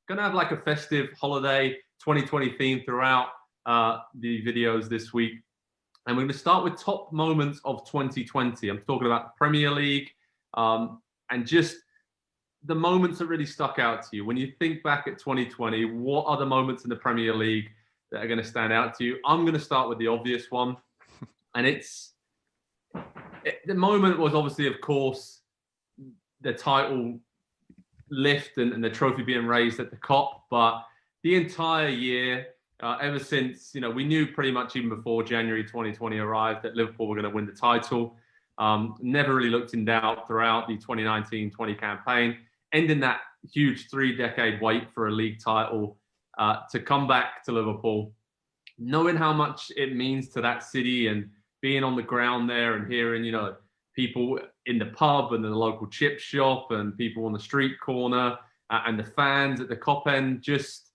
going to have like a festive holiday 2020 theme throughout the videos this week. And we're going to start with top moments of 2020. I'm talking about the Premier League and just the moments that really stuck out to you. When you think back at 2020, what are the moments in the Premier League that are going to stand out to you? I'm going to start with the obvious one. And the moment was obviously, of course, the title lift and the trophy being raised at the Kop. But the entire year, ever since, we knew pretty much even before January 2020 arrived that Liverpool were going to win the title. Never really looked in doubt throughout the 2019-20 campaign, ending that huge 3-decade wait for a league title to come back to Liverpool, knowing how much it means to that city and being on the ground there and hearing, people in the pub and in the local chip shop and people on the street corner and the fans at the Kop end, just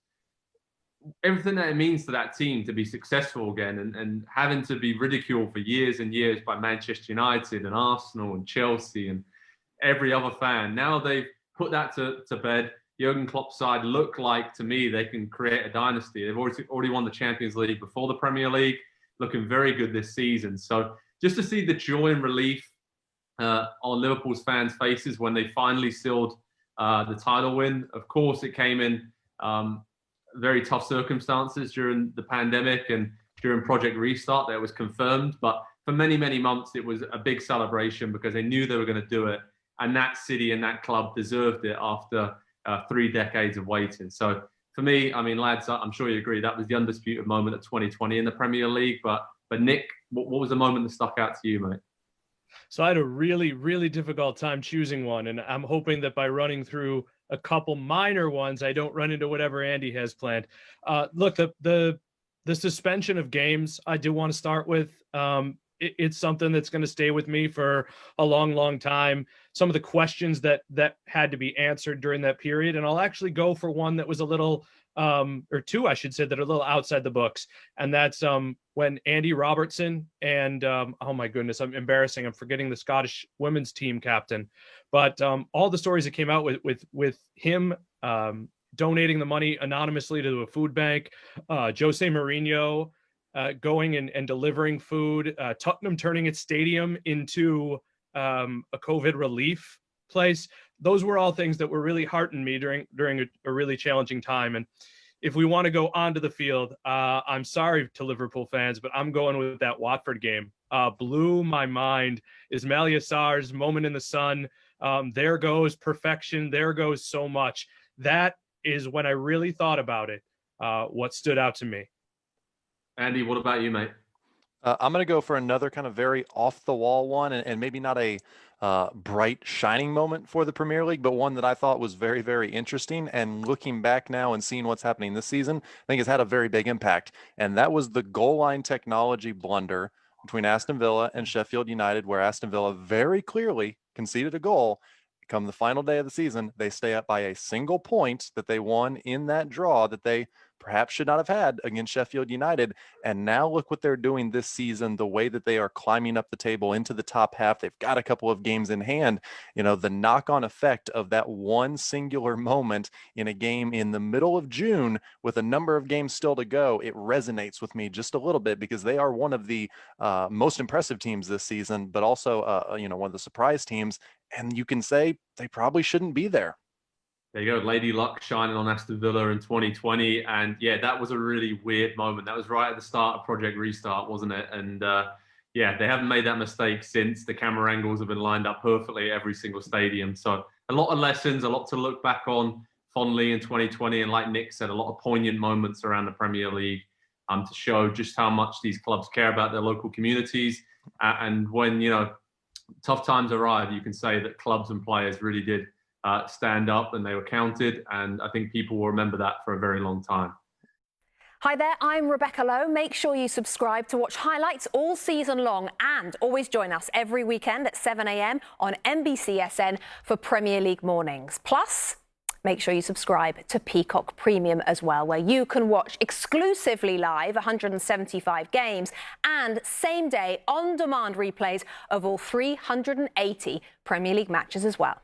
everything that it means to that team to be successful again and having to be ridiculed for years and years by Manchester United and Arsenal and Chelsea and every other fan. Now they've put that to bed. Jurgen Klopp's side look like, to me, they can create a dynasty. They've already won the Champions League before the Premier League, looking very good this season. So just to see the joy and relief on Liverpool's fans' faces when they finally sealed the title win. Of course, it came in very tough circumstances during the pandemic and during Project Restart that was confirmed. But for many, many months, it was a big celebration because they knew they were going to do it. And that city and that club deserved it after 3 decades of waiting. So for me, lads, I'm sure you agree, that was the undisputed moment of 2020 in the Premier League. But Nick, what was the moment that stuck out to you, mate? So I had a really, really difficult time choosing one. And I'm hoping that by running through a couple minor ones, I don't run into whatever Andy has planned. Look, the suspension of games, I do want to start with. It's something that's going to stay with me for a long, long time. Some of the questions that had to be answered during that period. And I'll actually go for one that was a little, or two, I should say, that are a little outside the books. And that's when Andy Robertson and, oh my goodness, I'm embarrassing. I'm forgetting the Scottish women's team captain. But all the stories that came out with him donating the money anonymously to a food bank, Jose Mourinho going and delivering food, Tottenham turning its stadium into a COVID relief place. Those were all things that were really heartening me during a really challenging time. And if we want to go onto the field, I'm sorry to Liverpool fans, but I'm going with that Watford game. Blew my mind. Ismaila Sarr's moment in the sun. There goes perfection. There goes so much. That is when I really thought about it, what stood out to me. Andy, what about you, mate? I'm going to go for another kind of very off-the-wall one, and maybe not a bright, shining moment for the Premier League, but one that I thought was very, very interesting. And looking back now and seeing what's happening this season, I think it's had a very big impact. And that was the goal line technology blunder between Aston Villa and Sheffield United, where Aston Villa very clearly conceded a goal. Come the final day of the season, they stay up by a single point that they won in that draw that they perhaps should not have had against Sheffield United. And now look what they're doing this season, the way that they are climbing up the table into the top half. They've got a couple of games in hand. The knock-on effect of that one singular moment in a game in the middle of June with a number of games still to go, it resonates with me just a little bit because they are one of the most impressive teams this season, but also, one of the surprise teams. And you can say they probably shouldn't be there. There you go, Lady Luck shining on Aston Villa in 2020. And yeah, that was a really weird moment. That was right at the start of Project Restart, wasn't it? And they haven't made that mistake since. The camera angles have been lined up perfectly at every single stadium. So a lot of lessons, a lot to look back on fondly in 2020. And like Nick said, a lot of poignant moments around the Premier League to show just how much these clubs care about their local communities. And when, tough times arrive, you can say that clubs and players really did stand up and they were counted. And I think people will remember that for a very long time. Hi there, I'm Rebecca Lowe. Make sure you subscribe to watch highlights all season long and always join us every weekend at 7 a.m. on NBCSN for Premier League mornings. Plus, make sure you subscribe to Peacock Premium as well, where you can watch exclusively live 175 games and same-day on-demand replays of all 380 Premier League matches as well.